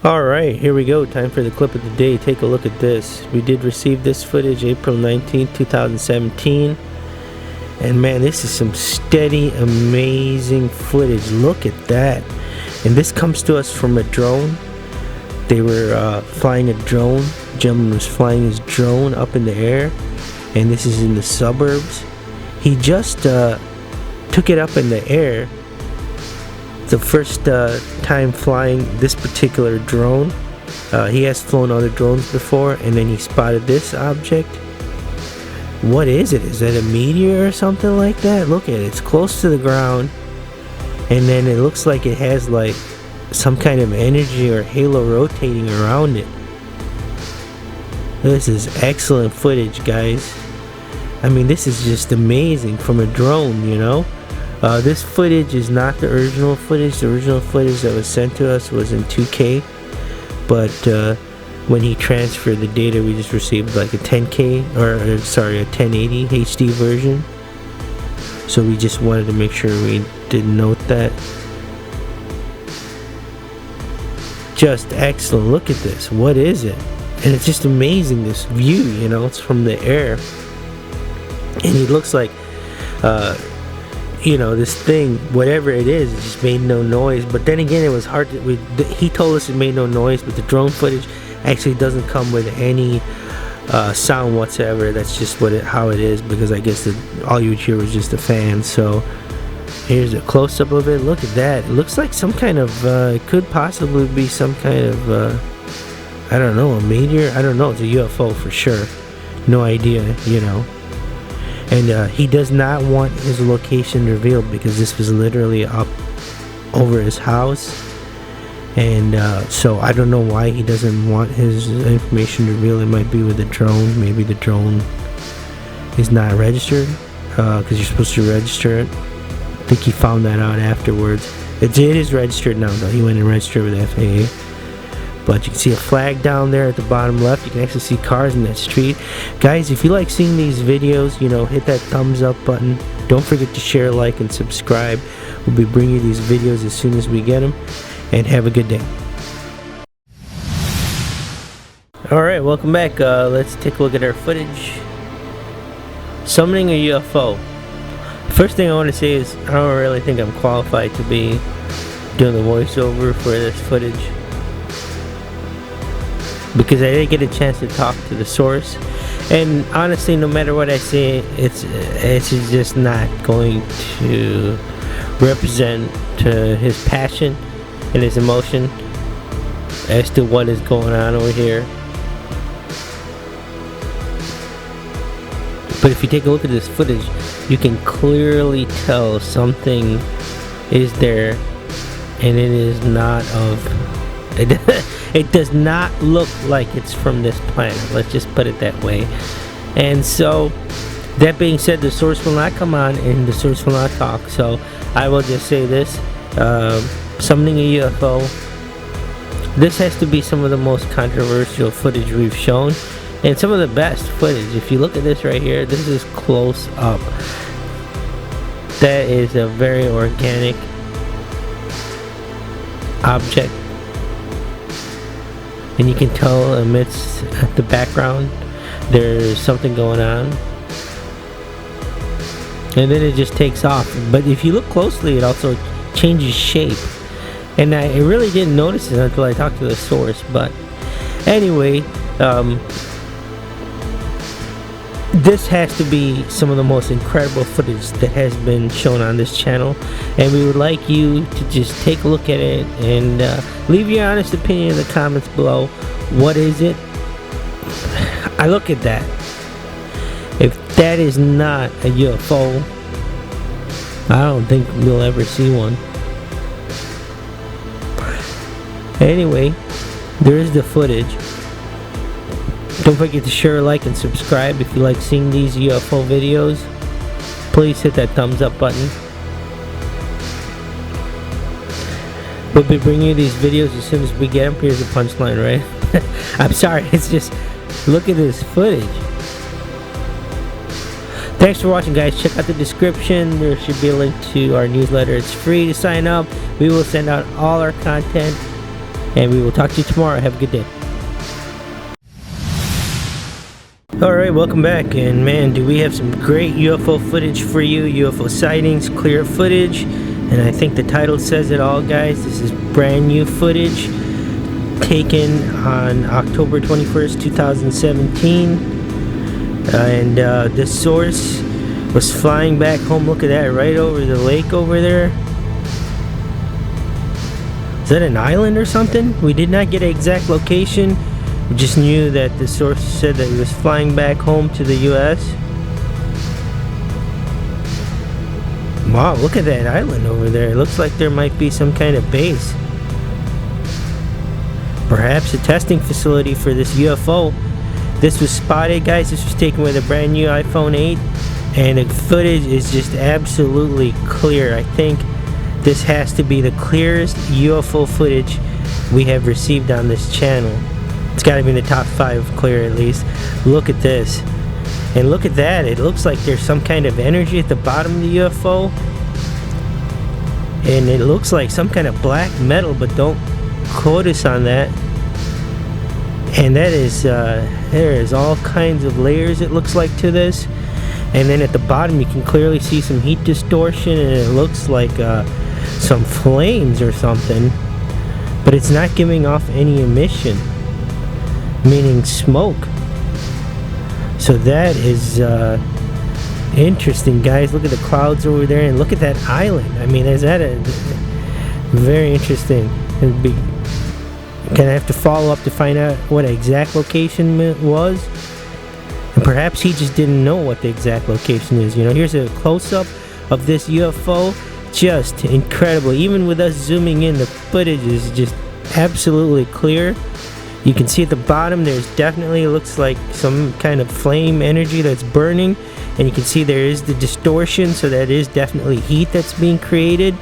Alright, here we go. Time for the clip of the day. Take a look at this. We did receive this footage April 19th, 2017. And man, this is some steady, amazing footage. Look at that. And this comes to us from a drone. They were flying a drone. The gentleman was flying his drone up in the air. And this is in the suburbs. He just took it up in the air. The first time flying this particular drone. He has flown other drones before, and then he spotted this object. What is it? Is that a meteor or something like that? Look at it. It's close to the ground, and then it looks like it has like some kind of energy or halo rotating around it. This is excellent footage, guys. I mean, this is just amazing from a drone, you know. This footage is not the original footage. The original footage that was sent to us was in 2K, but when he transferred the data, we just received like a 10K, or sorry, a 1080 HD version. So we just wanted to make sure we did note that. Just excellent. Look at this. What is it? And it's just amazing, this view, you know. It's from the air, and it looks like you know, this thing, whatever it is, it just made no noise. But then again, it was hard to, he told us it made no noise, but the drone footage actually doesn't come with any sound whatsoever. That's just how it is, because I guess all you would hear was just a fan. So here's a close-up of it. Look at that. It looks like some kind of it could possibly be some kind of I don't know, a meteor. I don't know. It's a UFO for sure. No idea, you know. And he does not want his location revealed, because this was literally up over his house. And so I don't know why he doesn't want his information revealed. It might be with the drone. Maybe the drone is not registered, because you're supposed to register it. I think he found that out afterwards. It is registered now, though. He went and registered with FAA. But you can see a flag down there at the bottom left. You can actually see cars in that street. Guys, if you like seeing these videos, you know, hit that thumbs up button. Don't forget to share, like, and subscribe. We'll be bringing you these videos as soon as we get them. And have a good day. Alright, welcome back. Let's take a look at our footage. Summoning a UFO. First thing I want to say is I don't really think I'm qualified to be doing the voiceover for this footage, because I didn't get a chance to talk to the source. And honestly, no matter what I say, it's just not going to represent his passion and his emotion as to what is going on over here. But if you take a look at this footage, you can clearly tell something is there, and it is not of it does not look like it's from this planet. Let's just put it that way. And so, that being said, the source will not come on and the source will not talk. So I will just say this: summoning a UFO. This has to be some of the most controversial footage we've shown, and some of the best footage. If you look at this right here, this is close up. That is a very organic object. And you can tell amidst the background there's something going on, and then it just takes off. But if you look closely, it also changes shape, and I really didn't notice it until I talked to the source. But anyway, this has to be some of the most incredible footage that has been shown on this channel, and we would like you to just take a look at it and leave your honest opinion in the comments below. What is it? I look at that. If that is not a UFO, I don't think we'll ever see one. Anyway, there is the footage. Don't forget to share, like, and subscribe if you like seeing these UFO videos. Please hit that thumbs up button. We'll be bringing you these videos as soon as we get them. Here's the punchline, right? I'm sorry, it's just, look at this footage. Thanks for watching, guys. Check out the description. There should be a link to our newsletter. It's free to sign up. We will send out all our content and we will talk to you tomorrow. Have a good day. Alright, welcome back, and man, do we have some great UFO footage for you. UFO Sightings Clear footage, and I think the title says it all, guys. This is brand new footage taken on October 21st, 2017, and this source was flying back home. Look at that, right over the lake over there. Is that an island or something? We did not get an exact location. We just knew that the source said that he was flying back home to the US. Wow, look at that island over there. It looks like there might be some kind of base. Perhaps a testing facility for this UFO. This was spotted, guys. This was taken with a brand new iPhone 8. And the footage is just absolutely clear. I think this has to be the clearest UFO footage we have received on this channel. It's got to be in the top 5 clear at least. Look at this. And look at that. It looks like there's some kind of energy at the bottom of the UFO. And it looks like some kind of black metal, but don't quote us on that. And that is, there is all kinds of layers, it looks like, to this. And then at the bottom you can clearly see some heat distortion, and it looks like some flames or something. But it's not giving off any emission, meaning smoke. So that is interesting, guys. Look at the clouds over there, and look at that island. I mean, is that a very interesting? It'd be gonna have to follow up to find out what exact location it was, and perhaps he just didn't know what the exact location is. You know, here's a close-up of this UFO. Just incredible. Even with us zooming in, the footage is just absolutely clear. You can see at the bottom there's definitely, looks like some kind of flame energy that's burning, and you can see there is the distortion, so that is definitely heat that's being created.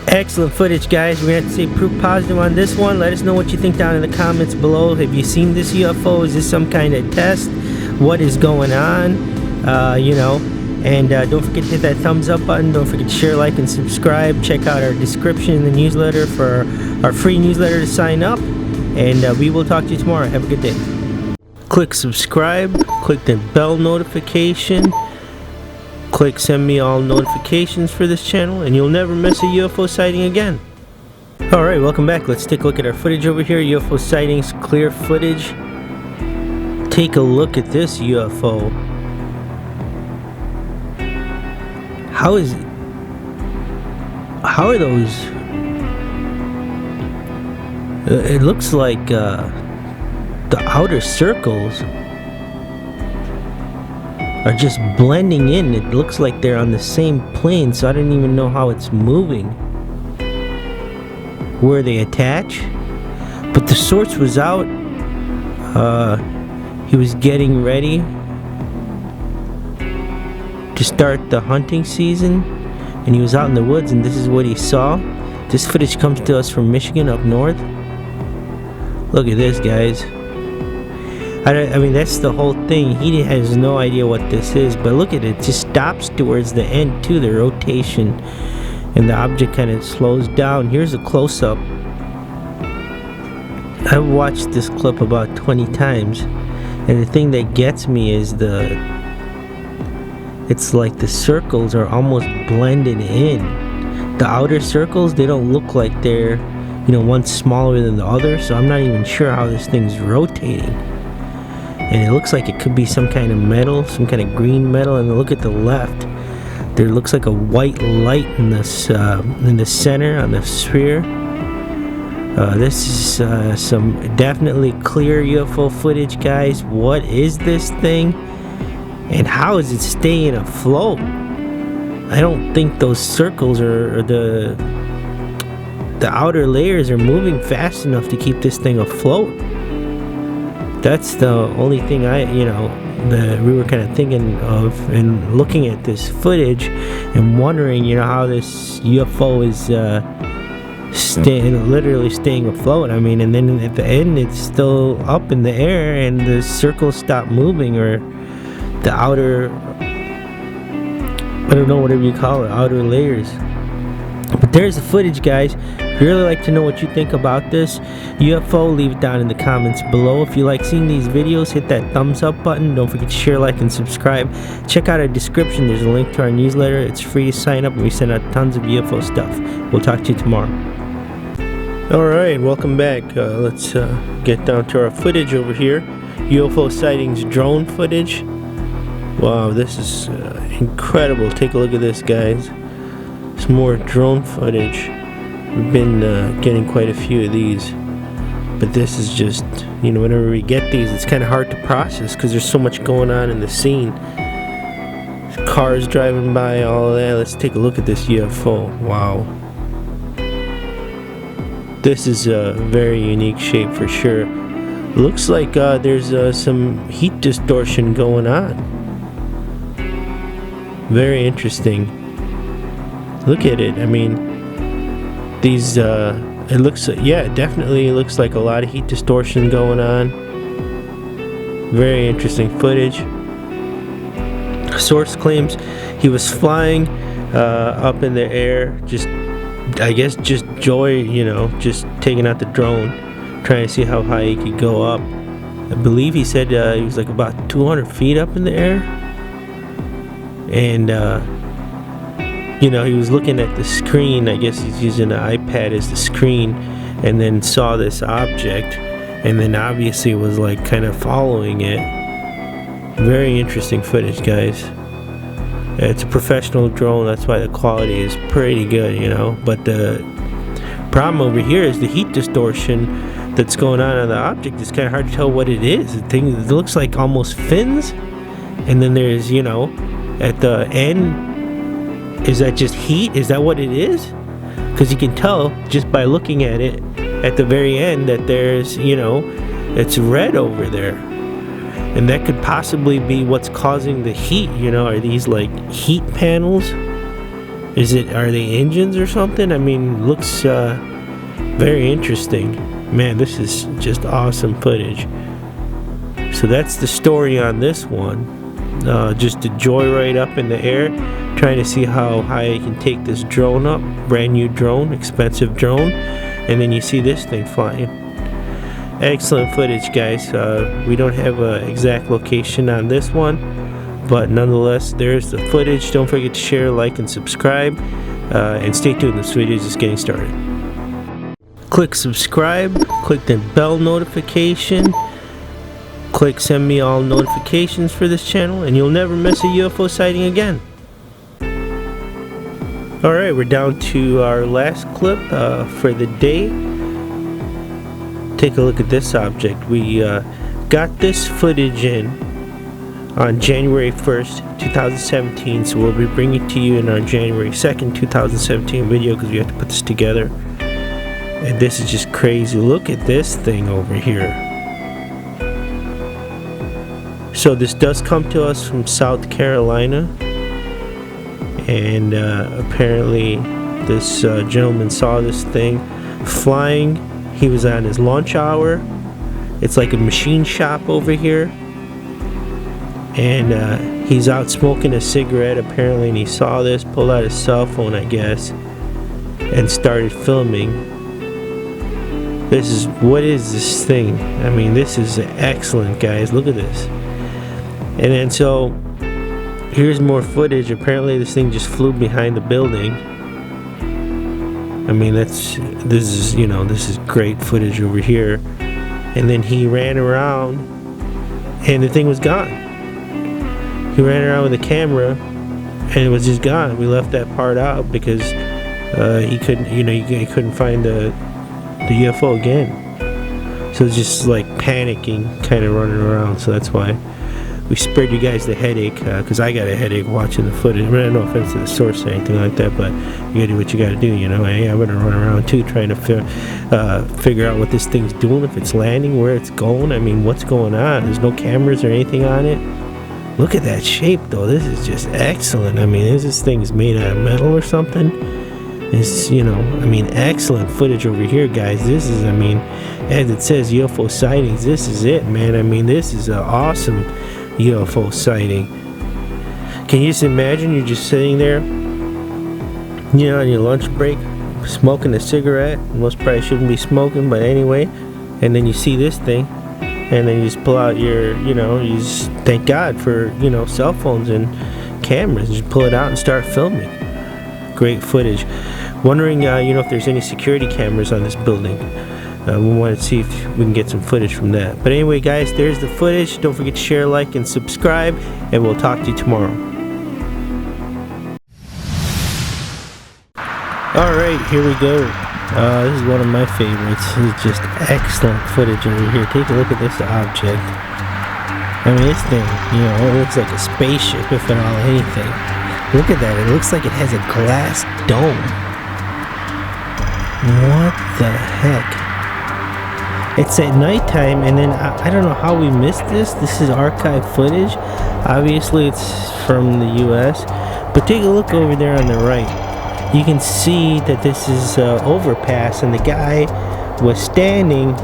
Excellent footage, guys. We're gonna have to say proof positive on this one. Let us know what you think down in the comments below. Have you seen this UFO? Is this some kind of test? What is going on? You know, and don't forget to hit that thumbs up button. Don't forget to share, like, and subscribe. Check out our description in the newsletter for our free newsletter to sign up, and we will talk to you tomorrow. Have a good day. Click subscribe, click the bell notification, click send me all notifications for this channel, and you'll never miss a UFO sighting again. Alright, welcome back. Let's take a look at our footage over here. UFO Sightings Clear footage. Take a look at this UFO. How are those? It looks like the outer circles are just blending in. It looks like they're on the same plane, so I don't even know how it's moving, where they attach. But the source was out. He was getting ready to start the hunting season, and he was out in the woods, and this is what he saw. This footage comes to us from Michigan up north. Look at this, guys. I mean, that's the whole thing. He has no idea what this is, but look at it. It just stops towards the end too, the rotation, and the object kind of slows down. Here's a close-up. I've watched this clip about 20 times, and the thing that gets me is it's like the circles are almost blended in. The outer circles, they don't look like they're, you know, one smaller than the other, so I'm not even sure how this thing's rotating. And it looks like it could be some kind of metal, some kind of green metal. And look at the left, there looks like a white light in this in the center on the sphere. This is some definitely clear UFO footage, guys. What is this thing, and how is it staying afloat? I don't think those circles or the outer layers are moving fast enough to keep this thing afloat. That's the only thing that we were kind of thinking of and looking at this footage and wondering, you know, how this UFO is literally staying afloat. I mean, and then at the end it's still up in the air and the circles stop moving, or the outer, I don't know, whatever you call it, outer layers. But there's the footage, guys. If you really like to know what you think about this UFO, leave it down in the comments below. If you like seeing these videos, hit that thumbs up button. Don't forget to share, like, and subscribe. Check out our description. There's a link to our newsletter. It's free to sign up, and we send out tons of UFO stuff. We'll talk to you tomorrow. Alright, welcome back. Let's get down to our footage over here. UFO sightings drone footage. Wow, this is incredible. Take a look at this, guys. Some more drone footage. We've been getting quite a few of these, but this is just, you know, whenever we get these, it's kind of hard to process because there's so much going on in the scene. Cars driving by, all of that. Let's take a look at this UFO. Wow. This is a very unique shape for sure. Looks like there's some heat distortion going on. Very interesting. Look at it. I mean, these it looks, yeah, it definitely looks like a lot of heat distortion going on. Very interesting footage. Source claims he was flying up in the air, just, I guess, just joy, you know, just taking out the drone, trying to see how high he could go up. I believe he said he was like about 200 feet up in the air, and you know, he was looking at the screen. I guess he's using an iPad as the screen, and then saw this object, and then obviously was like kind of following it. Very interesting footage, guys. It's a professional drone, that's why the quality is pretty good, you know. But the problem over here is the heat distortion that's going on the object. It's kind of hard to tell what it is. The thing, it looks like almost fins, and then there's, you know, at the end, is that just heat? Is that what it is? Because you can tell just by looking at it at the very end that there's, you know, it's red over there. And that could possibly be what's causing the heat, you know. Are these like heat panels? Are they engines or something? I mean, looks very interesting. Man, this is just awesome footage. So that's the story on this one. Just a joyride up in the air, trying to see how high I can take this drone up. Brand new drone, expensive drone, and then you see this thing flying. Excellent footage, guys. We don't have an exact location on this one, but nonetheless, there's the footage. Don't forget to share, like, and subscribe, and stay tuned. This video is just getting started. Click subscribe, click the bell notification, click send me all notifications for this channel, and you'll never miss a UFO sighting again. Alright, we're down to our last clip for the day. Take a look at this object. We got this footage in on January 1st, 2017, so we'll be bringing it to you in our January 2nd, 2017 video, because we have to put this together. And this is just crazy. Look at this thing over here. So this does come to us from South Carolina, and apparently this gentleman saw this thing flying. He was on his lunch hour. It's like a machine shop over here, and he's out smoking a cigarette apparently, and he saw this, pulled out his cell phone, I guess, and started filming. What is this thing? I mean, this is excellent, guys. Look at this. And then so here's more footage. Apparently this thing just flew behind the building. I mean, this is great footage over here. And then he ran around and the thing was gone. He ran around with the camera and it was just gone. We left that part out because he couldn't, you know, he couldn't find the UFO again. So it's just like panicking, kind of running around. So that's why we spared you guys the headache, because I got a headache watching the footage. I mean, no offense to the source or anything like that, but you gotta do what you gotta do, you know. Hey, I'm gonna run around too, trying to figure out what this thing's doing, if it's landing, where it's going. I mean, what's going on? There's no cameras or anything on it. Look at that shape, though. This is just excellent. I mean, this thing's made out of metal or something. It's, you know, I mean, excellent footage over here, guys. This is, I mean, as it says, UFO sightings. This is it, man. I mean, this is an awesome UFO sighting. Can you just imagine you're just sitting there, you know, on your lunch break, smoking a cigarette. Most probably shouldn't be smoking, but anyway. And then you see this thing, and then you just pull out your, you just thank God for, cell phones and cameras. You just pull it out and start filming. Great footage. Wondering, if there's any security cameras on this building. We want to see if we can get some footage from that. But anyway, guys, there's the footage. Don't forget to share, like, and subscribe, and we'll talk to you tomorrow. Alright, here we go. This is one of my favorites. This is just excellent footage over here. Take a look at this object. I mean, this thing, it looks like a spaceship, if at all anything. Look at that. It looks like it has a glass dome. What the heck? It's at nighttime, and then I don't know how we missed this. This is archive footage. Obviously, it's from the U.S. But take a look over there on the right. You can see that this is overpass, and the guy was standing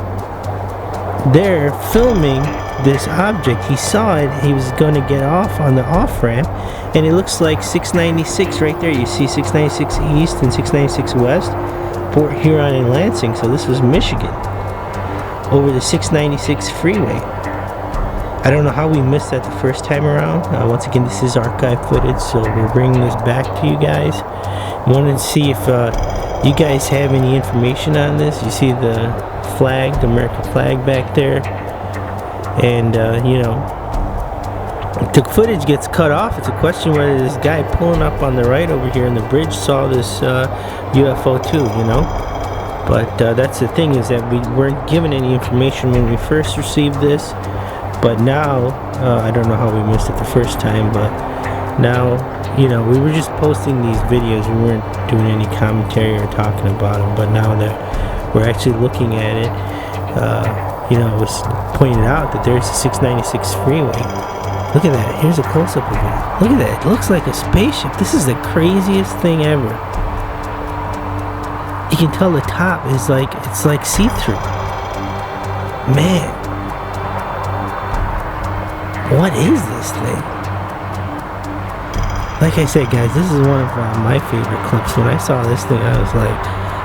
there filming this object. He saw it. He was going to get off on the off-ramp, and it looks like 696 right there. You see 696 East and 696 West, Port Huron and Lansing. So this was Michigan, over the 696 freeway. I don't know how we missed that the first time around. Once again, this is archive footage, so we're bringing this back to you guys. Wanted to see if you guys have any information on this. You see the flag, the American flag back there, and the footage gets cut off. It's a question whether this guy pulling up on the right over here in the bridge saw this UFO too, But that's the thing, is that we weren't given any information when we first received this. But now, I don't know how we missed it the first time, but now, we were just posting these videos. We weren't doing any commentary or talking about them. But now that we're actually looking at it, it was pointed out that there's a 696 freeway. Look at that. Here's a close-up of it. Look at that. It looks like a spaceship. This is the craziest thing ever. You can tell the top is it's like see-through. Man. What is this thing? Like I said, guys, this is one of my favorite clips. When I saw this thing, I was like,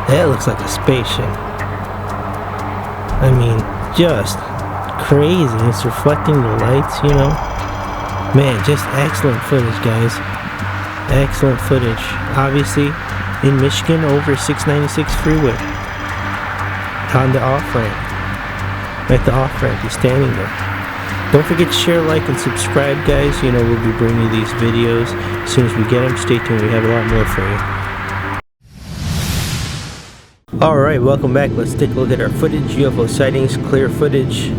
that looks like a spaceship. I mean, just crazy. It's reflecting the lights, Man, just excellent footage, guys. Excellent footage. Obviously, in Michigan, over 696 freeway. On the off-ramp. At the off-ramp, he's standing there. Don't forget to share, like, and subscribe, guys. We'll be bringing you these videos as soon as we get them. Stay tuned. We have a lot more for you. Alright, welcome back. Let's take a look at our footage. UFO Sightings Clear footage.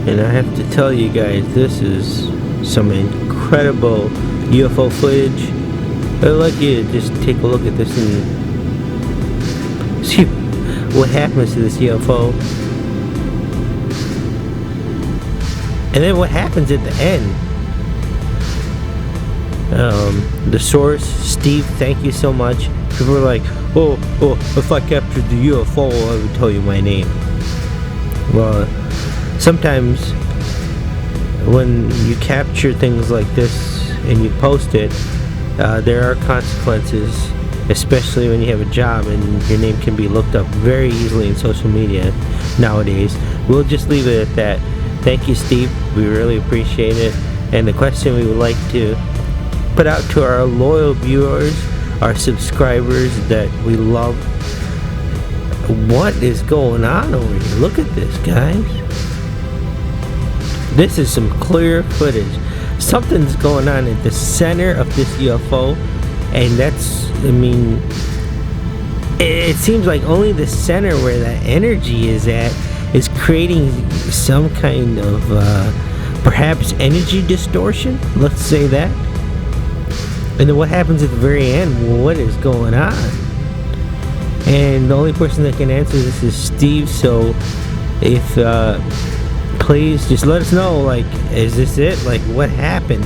And I have to tell you guys, this is some incredible UFO footage. I'd like you to just take a look at this and see what happens to this UFO. And then what happens at the end. The source, Steve, thank you so much. People are like, oh, if I captured the UFO, I would tell you my name. Well, sometimes when you capture things like this and you post it, there are consequences, especially when you have a job and your name can be looked up very easily in social media nowadays. We'll just leave it at that. Thank you, Steve. We really appreciate it. And the question we would like to put out to our loyal viewers, our subscribers that we love, what is going on over here? Look at this, guys. This is some clear footage. Something's going on at the center of this UFO, and that's, it seems like only the center where that energy is at is creating some kind of perhaps energy distortion, let's say that. And then what happens at the very end? Well, what is going on? And the only person that can answer this is Steve. So if please just let us know, like, is this it? Like, what happened?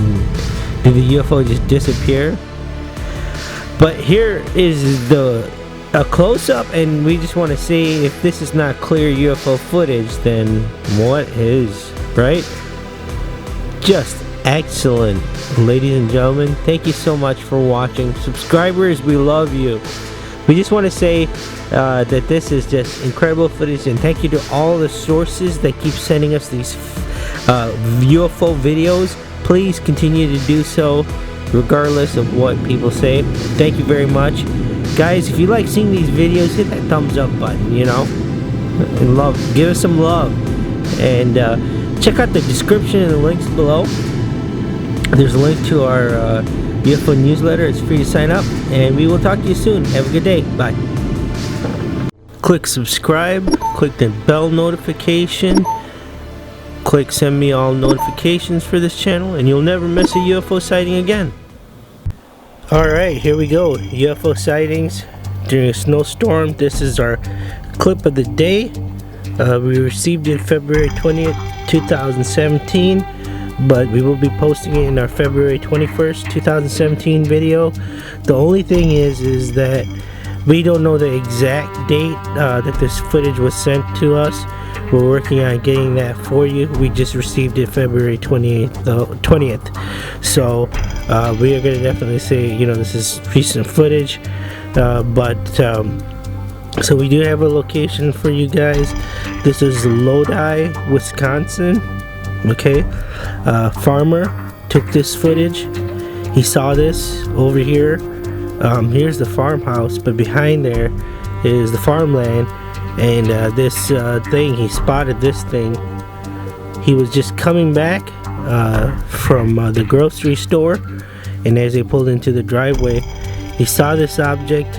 Did the UFO just disappear? But here is a close-up, and we just want to see if this is not clear UFO footage, then what is, right? Just excellent, ladies and gentlemen. Thank you so much for watching. Subscribers, we love you. we just want to say that this is just incredible footage, and thank you to all the sources that keep sending us these UFO videos. Please continue to do so regardless of what people say. Thank you very much, guys. If you like seeing these videos, hit that thumbs up button, you know, and give us some love, and check out the description and the links below. There's a link to our UFO newsletter. It's free to sign up, and we will talk to you soon. Have a good day. Bye. Click subscribe, click the bell notification, click send me all notifications for this channel, and you'll never miss a UFO sighting again. Alright, here we go. UFO sightings during a snowstorm. This is our clip of the day. We received it February 20th, 2017, but we will be posting it in our February 21st, 2017 video. The only thing is that we don't know the exact date that this footage was sent to us. We're working on getting that for you. We just received it February 20th. So we are going to definitely say, you know, this is recent footage. So we do have a location for you guys. This is Lodi, Wisconsin. Okay. Farmer took this footage. He saw this over here. Here's the farmhouse, but behind there is the farmland. And this thing, he spotted this thing. He was just coming back from the grocery store, and as they pulled into the driveway, he saw this object,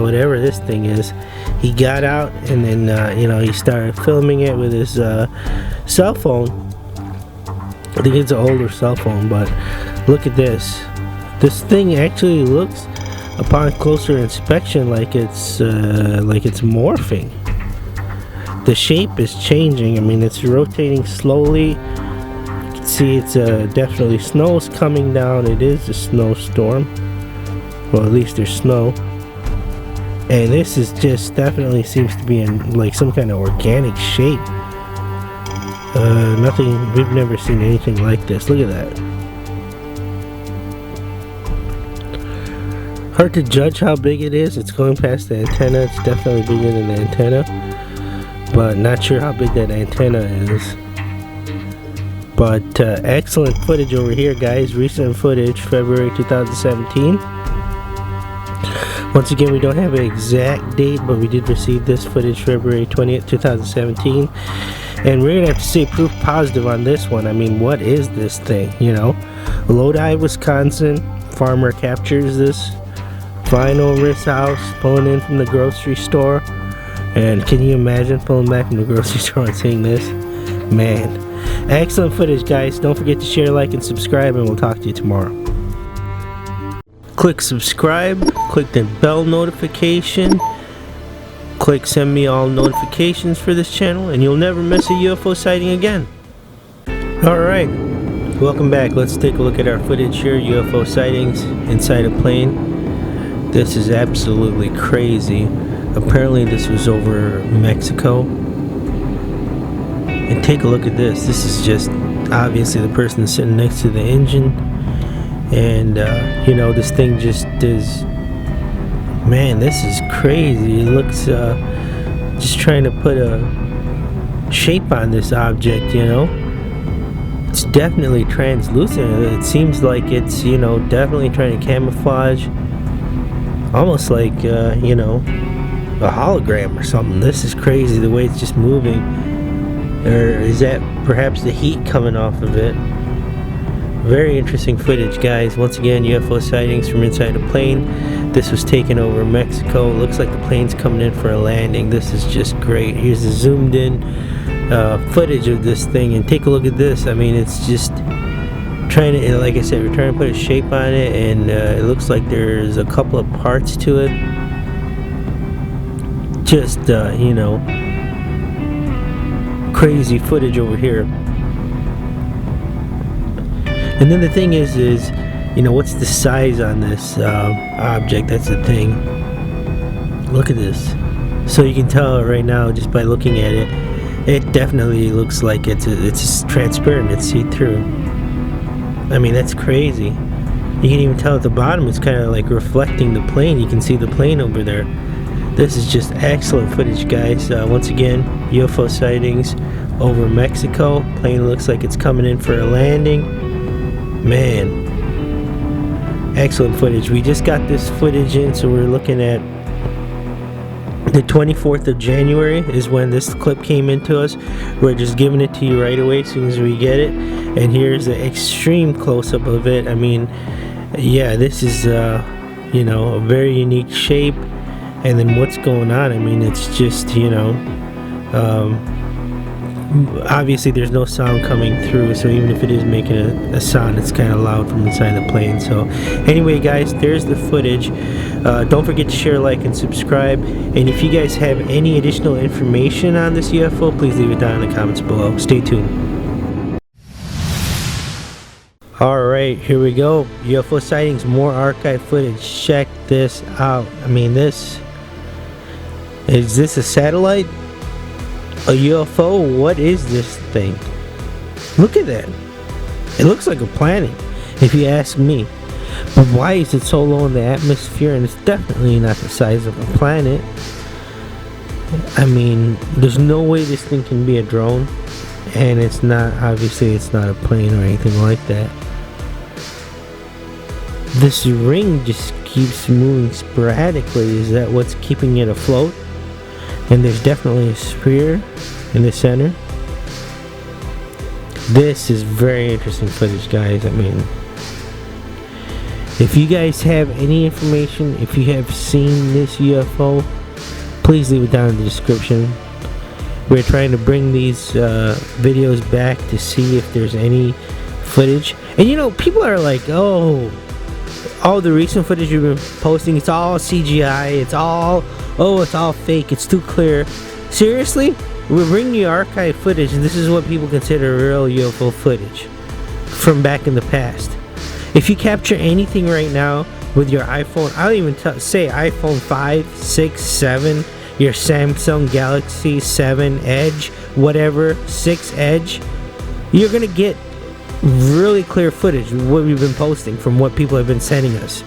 whatever this thing is. He got out, and then you know, he started filming it with his cell phone. I think it's an older cell phone, but look at this. This thing actually looks, upon closer inspection, like it's morphing. The shape is changing. I mean, it's rotating slowly. You can see it's definitely snow's coming down. It is a snowstorm. Well, at least there's snow. And this is just definitely seems to be in like some kind of organic shape. Nothing, we've never seen anything like this. Look at that. Hard to judge how big it is. It's going past the antenna. It's definitely bigger than the antenna, but not sure how big that antenna is. But excellent footage over here, guys. Recent footage, February 2017. Once again, we don't have an exact date, but we did receive this footage February 20th, 2017. And we're gonna have to say proof positive on this one. I mean, what is this thing, you know? Lodi, Wisconsin. Farmer captures this, flying over his house, pulling in from the grocery store. And can you imagine pulling back from the grocery store and seeing this? Man, excellent footage, guys. Don't forget to share, like, and subscribe, and we'll talk to you tomorrow. Click subscribe, click the bell notification, click send me all notifications for this channel, and you'll never miss a UFO sighting again. Alright, welcome back. Let's take a look at our footage here. UFO sightings inside a plane. This is absolutely crazy. Apparently this was over Mexico. And take a look at this. This is just obviously the person sitting next to the engine. And you know, this thing just is, man, this is crazy. It looks just trying to put a shape on this object, you know. It's definitely translucent. It seems like it's, you know, definitely trying to camouflage, almost like you know, a hologram or something. This is crazy, the way it's just moving. Or is that perhaps the heat coming off of it? Very interesting footage, guys. Once again, UFO sightings from inside a plane. This was taken over Mexico. Looks like the plane's coming in for a landing. This is just great. Here's the zoomed in footage of this thing, and take a look at this. I mean, it's just trying to, like I said, we're trying to put a shape on it, and it looks like there's a couple of parts to it. Just you know, crazy footage over here. And then the thing is, you know, what's the size on this object? That's the thing. Look at this. So you can tell right now just by looking at it, it definitely looks like it's transparent. It's see-through. I mean, that's crazy. You can even tell at the bottom it's kind of like reflecting the plane. You can see the plane over there. This is just excellent footage, guys. Once again, UFO sightings over Mexico. Plane looks like it's coming in for a landing. Man, excellent footage. We just got this footage in, so we're looking at the 24th of January is when this clip came into us. We're just giving it to you right away as soon as we get it. And here's the extreme close-up of it. I mean, yeah, this is you know, a very unique shape. And then what's going on, I mean, it's just, you know, obviously there's no sound coming through, so even if it is making a sound, it's kind of loud from inside the plane. So anyway, guys, there's the footage. Don't forget to share, like, and subscribe. And if you guys have any additional information on this UFO, please leave it down in the comments below. Stay tuned. Alright, here we go. UFO sightings, more archive footage. Check this out. I mean, is this a satellite? A UFO? What is this thing? Look at that. It looks like a planet, if you ask me. But why is it so low in the atmosphere? And it's definitely not the size of a planet. I mean, there's no way this thing can be a drone. And it's not, obviously it's not a plane or anything like that. This ring just keeps moving sporadically. Is that what's keeping it afloat? And there's definitely a sphere in the center. This is very interesting footage, guys. I mean, if you guys have any information, if you have seen this UFO, please leave it down in the description. We're trying to bring these videos back to see if there's any footage. And you know, people are like, oh, all the recent footage you've been posting, it's all CGI, it's all fake, it's too clear. Seriously? We're bringing you archive footage, and this is what people consider real UFO footage from back in the past. If you capture anything right now with your iPhone, I'll even say iPhone 5, 6, 7, your Samsung Galaxy 7 Edge, whatever, 6 Edge, you're gonna get really clear footage of what we've been posting from what people have been sending us.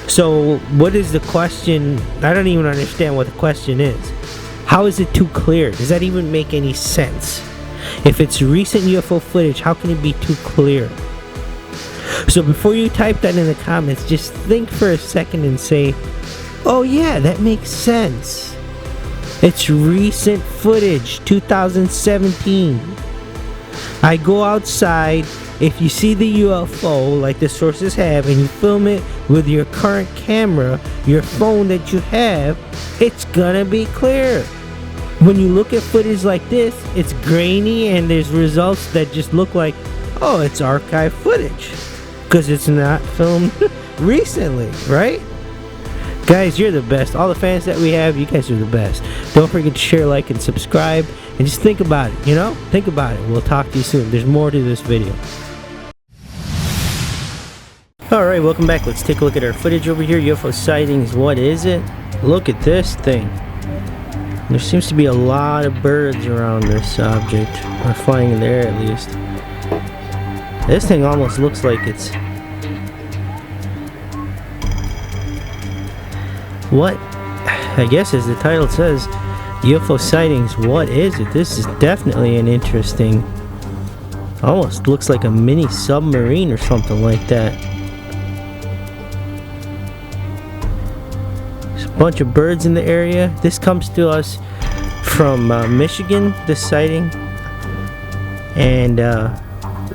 So what is the question? I don't even understand what the question is. How is it too clear? Does that even make any sense? If it's recent UFO footage, how can it be too clear? So before you type that in the comments, just think for a second and say, oh yeah, that makes sense. It's recent footage, 2017. I go outside. If you see the UFO like the sources have and you film it with your current camera, your phone that you have, it's gonna be clear. When you look at footage like this, it's grainy and there's results that just look like, oh, it's archive footage because it's not filmed recently, right? Guys, you're the best. All the fans that we have, you guys are the best. Don't forget to share, like, and subscribe, and just think about it, you know? Think about it. We'll talk to you soon. There's more to this video. Alright, welcome back. Let's take a look at our footage over here. UFO sightings. What is it? Look at this thing. There seems to be a lot of birds around this object, or flying in the air at least. This thing almost looks like it's... what? I guess as the title says, UFO sightings. What is it? This is definitely an interesting... almost looks like a mini submarine or something like that. Bunch of birds in the area. This comes to us from Michigan, this sighting, and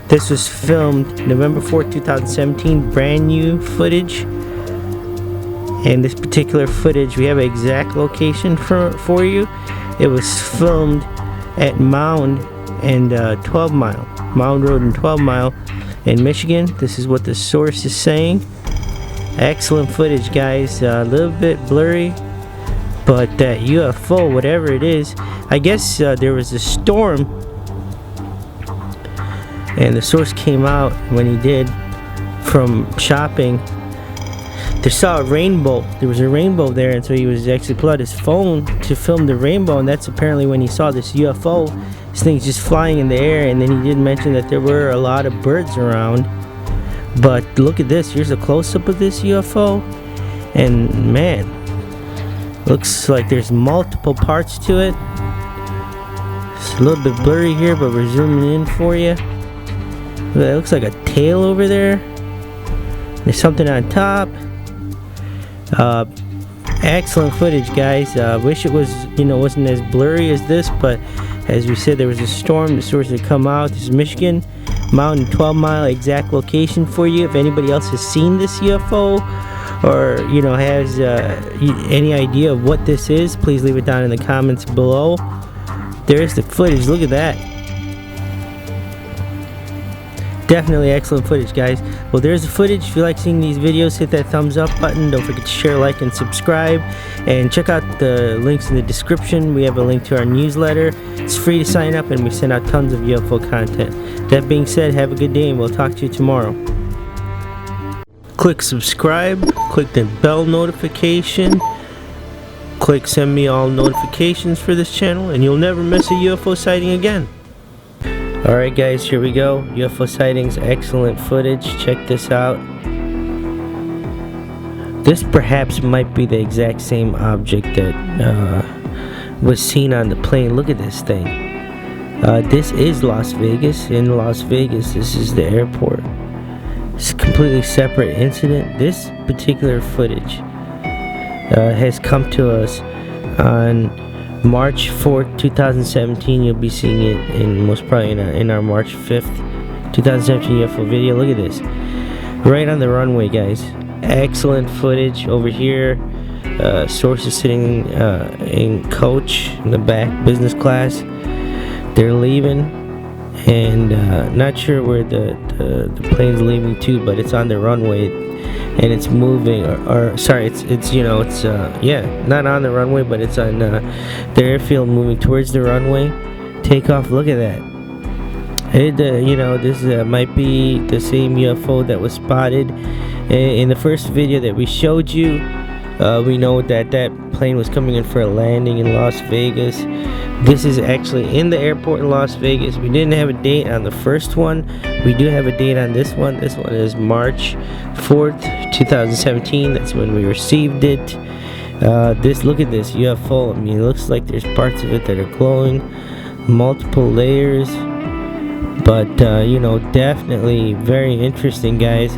this was filmed November 4th, 2017. Brand new footage. And this particular footage, we have an exact location for you. It was filmed at Mound and 12 Mile, Mound Road and 12 Mile in Michigan. This is what the source is saying. Excellent footage, guys. A little bit blurry, but that UFO, whatever it is, I guess there was a storm, and the source came out when he did from shopping. They saw a rainbow. There was a rainbow there, and so he was actually pulled out his phone to film the rainbow, and that's apparently when he saw this UFO. This thing's just flying in the air, and then he did mention that there were a lot of birds around. But look at this. Here's a close-up of this UFO, and man, looks like there's multiple parts to it. It's a little bit blurry here, but we're zooming in for you. It looks like a tail over there. There's something on top. Excellent footage, guys. Wish it was, wasn't as blurry as this, but as we said, there was a storm. The source had come out. This is Michigan Mountain, 12-mile exact location for you. If anybody else has seen this UFO, or has any idea of what this is, please leave it down in the comments below. There's the footage. Look at that. Definitely excellent footage, guys. Well, there's the footage. If you like seeing these videos, hit that thumbs up button. Don't forget to share, like, and subscribe. And check out the links in the description. We have a link to our newsletter. It's free to sign up, and we send out tons of UFO content. That being said, have a good day, and we'll talk to you tomorrow. Click subscribe. Click the bell notification. Click send me all notifications for this channel, and you'll never miss a UFO sighting again. Alright guys, here we go. UFO sightings, excellent footage. Check this out. This perhaps might be the exact same object that was seen on the plane. Look at this thing. This is Las Vegas. In Las Vegas, this is the airport. It's a completely separate incident. This particular footage has come to us on March 4th, 2017. You'll be seeing it in most probably in our March 5th, 2017 UFO video. Look at this. Right on the runway, guys. Excellent footage over here. Source is sitting in coach in the back, business class. They're leaving, and not sure where the plane's leaving to, but it's on the runway. And it's moving, or sorry, it's not on the runway, but it's on the airfield, moving towards the runway. Takeoff. Look at that. This might be the same UFO that was spotted in the first video that we showed you. We know that plane was coming in for a landing in Las Vegas. This is actually in the airport in Las Vegas. We didn't have a date on the first one. We do have a date on this one. This one is March 4th, 2017. That's when we received it. Look at this UFO. I mean, it looks like there's parts of it that are glowing, multiple layers, but definitely very interesting, guys.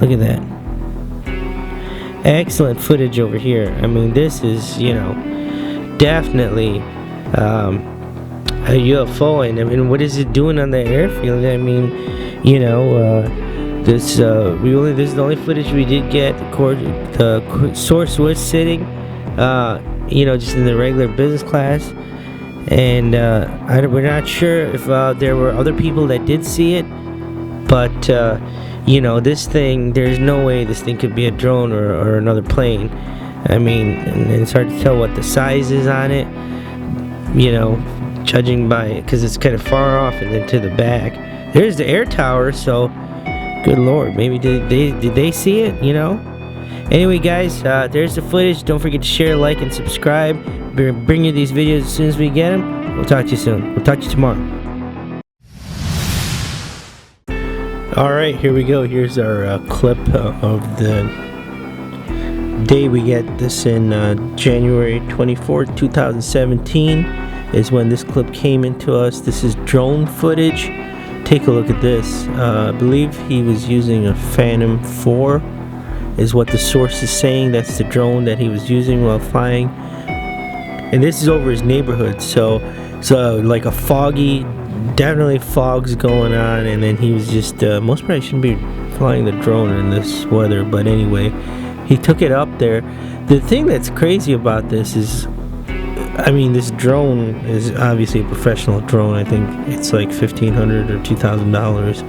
Look at that. Excellent footage over here. I mean, this is definitely a UFO, and I mean, what is it doing on the airfield? I mean, this is the only footage we did get. The source was sitting, just in the regular business class, and we're not sure if there were other people that did see it, but this thing, there's no way this thing could be a drone or another plane. I mean, and it's hard to tell what the size is on it, judging by it, because it's kind of far off and then to the back. There's the air tower, so good lord, maybe did they see it? Anyway, guys, there's the footage. Don't forget to share, like, and subscribe. We're bringing you these videos as soon as we get them. We'll talk to you soon. We'll talk to you tomorrow. Alright, here we go. Here's our clip of the day we get this in January 24th, 2017 is when this clip came into us. This is drone footage. Take a look at this. I believe he was using a Phantom 4 is what the source is saying. That's the drone that he was using while flying, and this is over his neighborhood, so like a foggy, definitely fog's going on, and then he was just most probably shouldn't be flying the drone in this weather, but anyway, he took it up there. The thing that's crazy about this is, I mean, this drone is obviously a professional drone. I think it's like $1,500 or $2,000,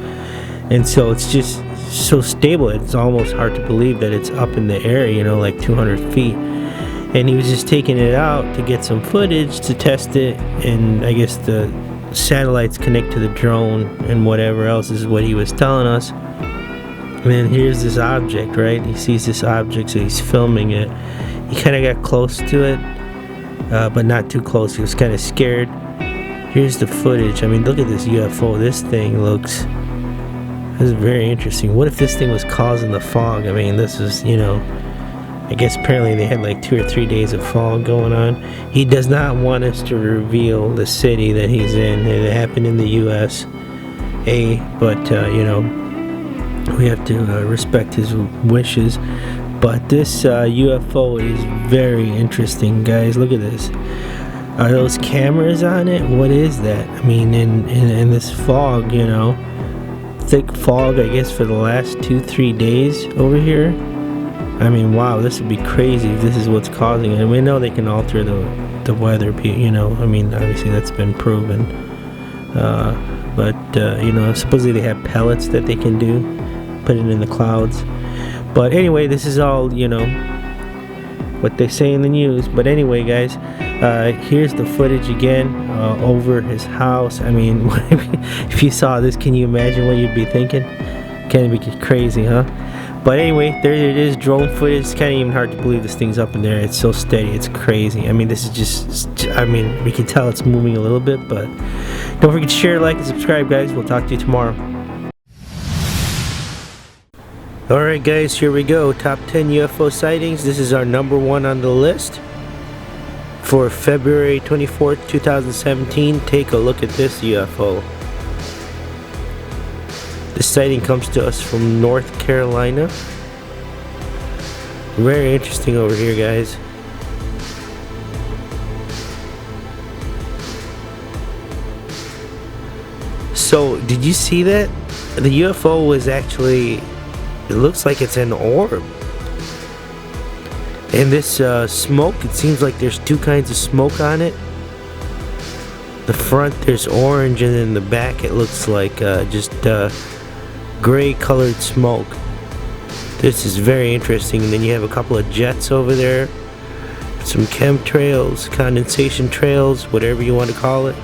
and so it's just so stable. It's almost hard to believe that it's up in the air, like 200 feet. And he was just taking it out to get some footage to test it, and I guess the satellites connect to the drone and whatever else is what he was telling us. And then here's this object, right? He sees this object, so he's filming it. He kind of got close to it, but not too close. He was kind of scared. Here's the footage. I mean, look at this UFO. This thing looks, This is very interesting. What if this thing was causing the fog? I mean, this is, you know, I guess apparently they had like 2 or 3 days of fog going on. He does not want us to reveal the city that he's in. It happened in the US, but you know, we have to respect his wishes. But this UFO is very interesting, guys. Look at this. Are those cameras on it? What is that? I mean, in this fog, you know, thick fog, I guess, for the last 2-3 days over here. I mean, wow, this would be crazy if this is what's causing it. And we know they can alter the weather, you know. I mean, obviously that's been proven. But you know, supposedly they have pellets that they can do, put it in the clouds. But anyway, this is all, you know, what they say in the news. But anyway, guys, here's the footage again over his house. I mean, if you saw this, can you imagine what you'd be thinking? Kind of be crazy, huh? But anyway, there it is, drone footage. It's kind of even hard to believe this thing's up in there. It's so steady, it's crazy. I mean, this is just, I mean, we can tell it's moving a little bit. But don't forget to share, like, and subscribe, guys. We'll talk to you tomorrow. Alright guys, here we go. Top 10 UFO sightings. This is our number 1 on the list for February 24th, 2017. Take a look at this UFO. This sighting comes to us from North Carolina. Very interesting over here, guys. So, did you see that? The UFO was actually, it looks like it's an orb. And this smoke, it seems like there's 2 kinds of smoke on it. The front there's orange, and then the back it looks like just gray colored smoke. This is very interesting. And then you have a couple of jets over there, some chemtrails, condensation trails, whatever you want to call it.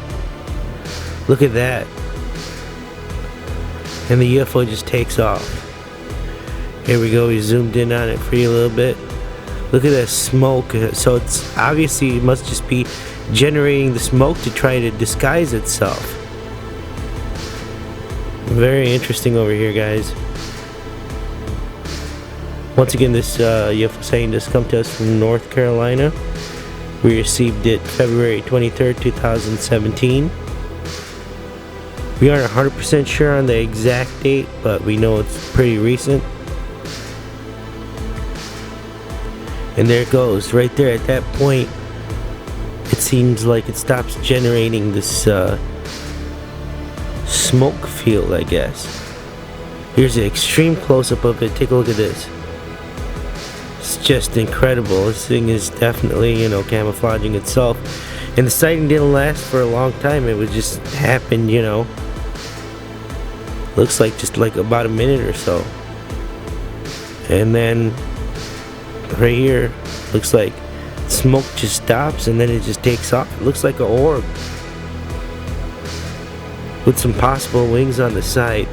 Look at that. And the UFO just takes off. Here we go, we zoomed in on it for you a little bit. Look at that smoke. So it's obviously, it must just be generating the smoke to try to disguise itself. Very interesting over here, guys. Once again, this UFO sighting does come to us from North Carolina. We received it February 23rd, 2017. We aren't 100% sure on the exact date, but we know it's pretty recent. And there it goes, right there at that point. It seems like it stops generating this smoke field, I guess. Here's an extreme close-up of it. Take a look at this. It's just incredible. This thing is definitely, you know, camouflaging itself. And the sighting didn't last for a long time. It would just happen, you know. Looks like just like about a minute or so. And then right here, looks like smoke just stops and then it just takes off. It looks like an orb with some possible wings on the side.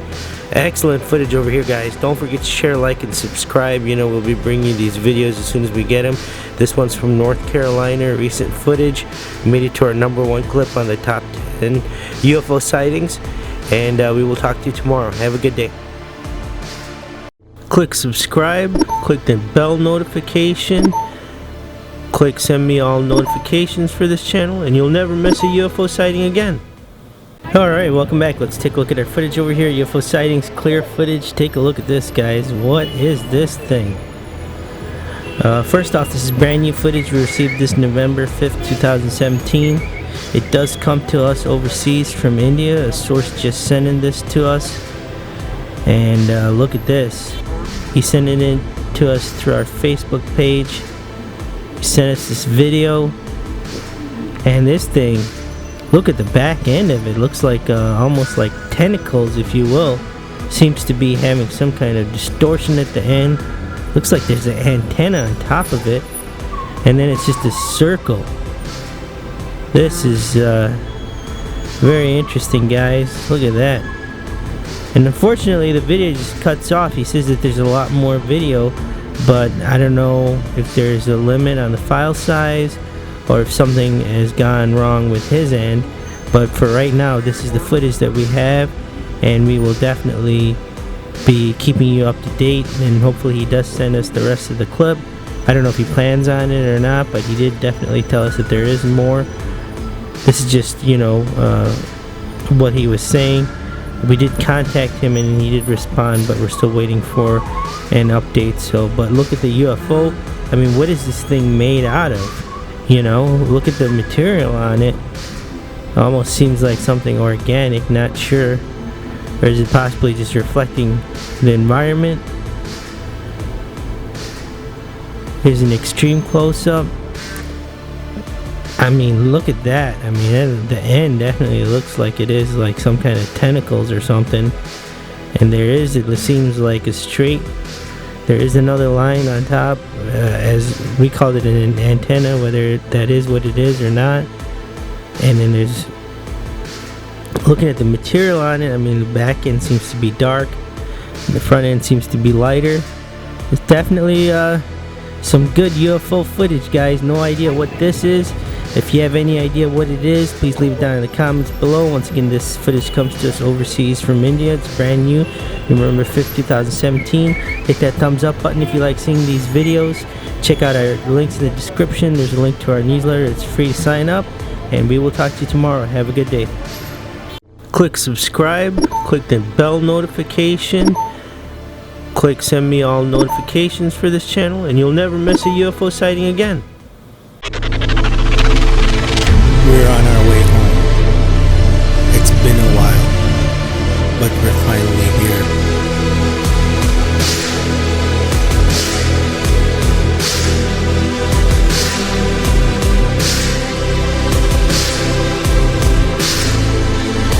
Excellent footage over here, guys. Don't forget to share, like, and subscribe. You know, we'll be bringing you these videos as soon as we get them. This one's from North Carolina, recent footage. We made it to our number 1 clip on the top 10 UFO sightings. And we will talk to you tomorrow. Have a good day. Click subscribe, click the bell notification, click send me all notifications for this channel, and you'll never miss a UFO sighting again. Alright, welcome back. Let's take a look at our footage over here. UFO Sightings Clear footage. Take a look at this, guys. What is this thing? First off, this is brand new footage. We received this November 5th, 2017. It does come to us overseas from India. A source just sending this to us. And look at this. He sent it in to us through our Facebook page. He sent us this video. And this thing, look at the back end of it. Looks like almost like tentacles, if you will. Seems to be having some kind of distortion at the end. Looks like there's an antenna on top of it. And then it's just a circle. This is very interesting, guys. Look at that. And unfortunately, the video just cuts off. He says that there's a lot more video, but I don't know if there's a limit on the file size or if something has gone wrong with his end. But for right now, this is the footage that we have, and we will definitely be keeping you up to date, and hopefully he does send us the rest of the clip. I don't know if he plans on it or not, but he did definitely tell us that there is more. This is just, you know, what he was saying. We did contact him and he did respond, but we're still waiting for an update. So, but look at the UFO. I mean, what is this thing made out of? You know, look at the material on it. Almost seems like something organic, not sure. Or is it possibly just reflecting the environment? Here's an extreme close-up. I mean, look at that. I mean, the end definitely looks like it is like some kind of tentacles or something. And it seems like a straight. There is another line on top, as we called it an antenna, whether that is what it is or not. And then there's, looking at the material on it, I mean, the back end seems to be dark. The front end seems to be lighter. It's definitely some good UFO footage, guys. No idea what this is. If you have any idea what it is, please leave it down in the comments below. Once again, this footage comes to us overseas from India. It's brand new, November 5th, 2017. Hit that thumbs up button if you like seeing these videos. Check out our links in the description. There's a link to our newsletter. It's free to sign up, and we will talk to you tomorrow. Have a good day. Click subscribe, click the bell notification, click send me all notifications for this channel, and you'll never miss a UFO sighting again. We're on our way home. It's been a while, but we're finally here.